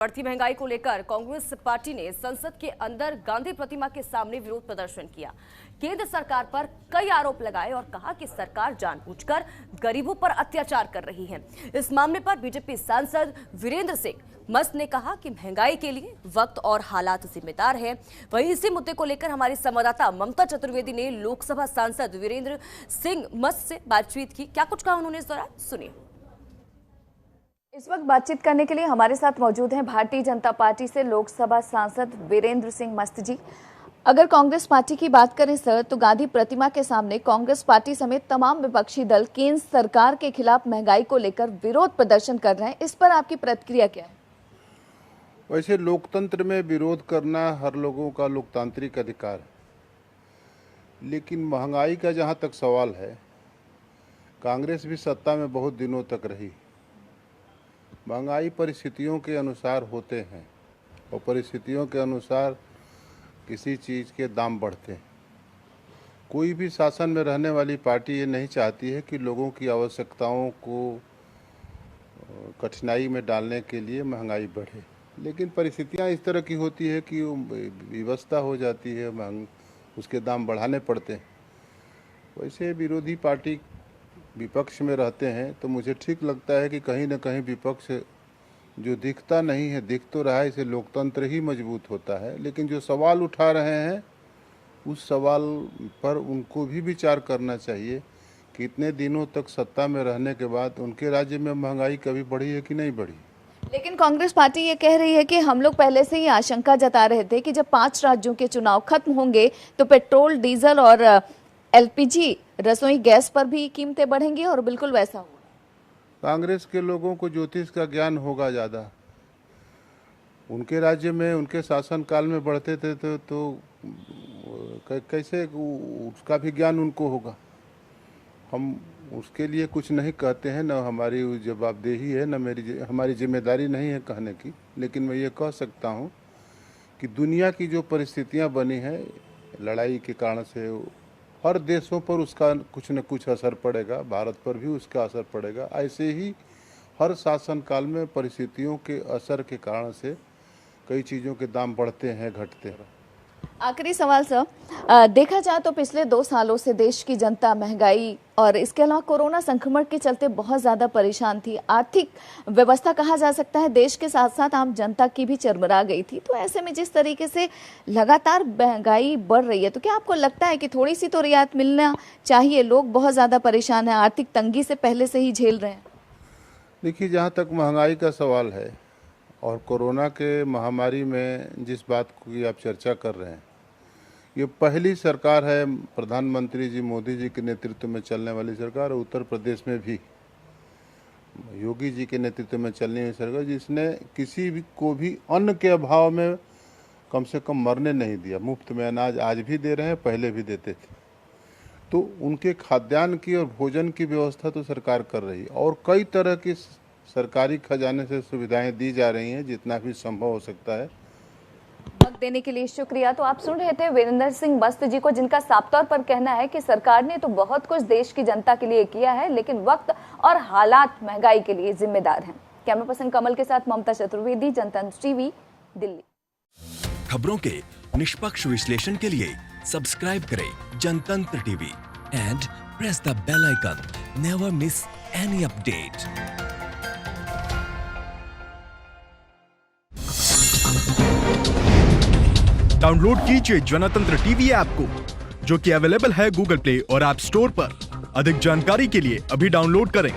बढ़ती महंगाई को लेकर कांग्रेस पार्टी ने संसद के अंदर गांधी प्रतिमा के सामने विरोध प्रदर्शन किया। केंद्र सरकार पर कई आरोप लगाए और कहा कि सरकार जानबूझकर गरीबों पर अत्याचार कर रही है। इस मामले पर बीजेपी सांसद वीरेंद्र सिंह मस्त ने कहा कि महंगाई के लिए वक्त और हालात जिम्मेदार है। वहीं इसी मुद्दे को लेकर हमारी संवाददाता ममता चतुर्वेदी ने लोकसभा सांसद वीरेंद्र सिंह मस्त से बातचीत की। क्या कुछ कहा उन्होंने इस दौरान, सुनिए। इस वक्त बातचीत करने के लिए हमारे साथ मौजूद हैं भारतीय जनता पार्टी से लोकसभा सांसद वीरेंद्र सिंह मस्त जी। अगर कांग्रेस पार्टी की बात करें सर, तो गांधी प्रतिमा के सामने कांग्रेस पार्टी समेत तमाम विपक्षी दल केंद्र सरकार के खिलाफ महंगाई को लेकर विरोध प्रदर्शन कर रहे हैं। इस पर आपकी प्रतिक्रिया क्या है? वैसे लोकतंत्र में विरोध करना हर लोगों का लोकतांत्रिक अधिकार है, लेकिन महंगाई का जहां तक सवाल है, कांग्रेस भी सत्ता में बहुत दिनों तक रही। महंगाई परिस्थितियों के अनुसार होते हैं और परिस्थितियों के अनुसार किसी चीज़ के दाम बढ़ते हैं। कोई भी शासन में रहने वाली पार्टी ये नहीं चाहती है कि लोगों की आवश्यकताओं को कठिनाई में डालने के लिए महंगाई बढ़े, लेकिन परिस्थितियां इस तरह की होती है कि व्यवस्था हो जाती है, उसके दाम बढ़ाने पड़ते हैं। वैसे विरोधी पार्टी विपक्ष में रहते हैं तो मुझे ठीक लगता है कि कहीं न कहीं विपक्ष जो दिखता नहीं है दिख तो रहा है, इसे लोकतंत्र ही मजबूत होता है। लेकिन जो सवाल उठा रहे हैं उस सवाल पर उनको भी विचार करना चाहिए कि इतने दिनों तक सत्ता में रहने के बाद उनके राज्य में महंगाई कभी बढ़ी है कि नहीं बढ़ी। लेकिन कांग्रेस पार्टी ये कह रही है कि हम लोग पहले से ही आशंका जता रहे थे कि जब 5 राज्यों के चुनाव खत्म होंगे तो पेट्रोल, डीजल और एलपीजी रसोई गैस पर भी कीमतें बढ़ेंगी और बिल्कुल वैसा होगा। कांग्रेस के लोगों को ज्योतिष का ज्ञान होगा ज़्यादा। उनके राज्य में उनके शासन काल में बढ़ते थे तो कैसे उसका भी ज्ञान उनको होगा। हम उसके लिए कुछ नहीं कहते हैं, न हमारी जवाबदेही है, न हमारी जिम्मेदारी नहीं है कहने की। लेकिन मैं ये कह सकता हूँ कि दुनिया की जो परिस्थितियाँ बनी हैं लड़ाई के कारण से, हर देशों पर उसका कुछ न कुछ असर पड़ेगा, भारत पर भी उसका असर पड़ेगा। ऐसे ही हर शासन काल में परिस्थितियों के असर के कारण से कई चीज़ों के दाम बढ़ते हैं, घटते हैं। आखिरी सवाल सर, देखा जाए तो पिछले 2 सालों से देश की जनता महंगाई और इसके अलावा कोरोना संक्रमण के चलते बहुत ज़्यादा परेशान थी। आर्थिक व्यवस्था कहा जा सकता है देश के साथ साथ आम जनता की भी चरमरा गई थी। तो ऐसे में जिस तरीके से लगातार महंगाई बढ़ रही है, तो क्या आपको लगता है कि थोड़ी सी तो रियायत मिलना चाहिए? लोग बहुत ज़्यादा परेशान हैं, आर्थिक तंगी से पहले से ही झेल रहे हैं। देखिए, जहाँ तक महंगाई का सवाल है और कोरोना के महामारी में जिस बात की आप चर्चा कर रहे हैं, ये पहली सरकार है प्रधानमंत्री जी मोदी जी के नेतृत्व में चलने वाली सरकार, उत्तर प्रदेश में भी योगी जी के नेतृत्व में चलने वाली सरकार, जिसने किसी भी को भी अन्न के अभाव में कम से कम मरने नहीं दिया। मुफ्त में अनाज आज भी दे रहे हैं, पहले भी देते थे। तो उनके खाद्यान्न की और भोजन की व्यवस्था तो सरकार कर रही है और कई तरह की सरकारी खजाने से सुविधाएं दी जा रही हैं जितना भी संभव हो सकता है। वक्त देने के लिए शुक्रिया। तो आप सुन रहे थे वीरेंद्र सिंह मस्त जी को, जिनका साफ तौर पर कहना है कि सरकार ने तो बहुत कुछ देश की जनता के लिए किया है, लेकिन वक्त और हालात महंगाई के लिए जिम्मेदार हैं। कैमरा पर्सन कमल के साथ ममता चतुर्वेदी, जनतंत्र टीवी, दिल्ली। खबरों के निष्पक्ष विश्लेषण के लिए सब्सक्राइब करें Jantantra TV and press the bell icon. Never miss any update. Download कीजिए जनतंत्र टीवी ऐप को, जो कि अवेलेबल है गूगल प्ले और ऐप स्टोर पर। अधिक जानकारी के लिए अभी डाउनलोड करें।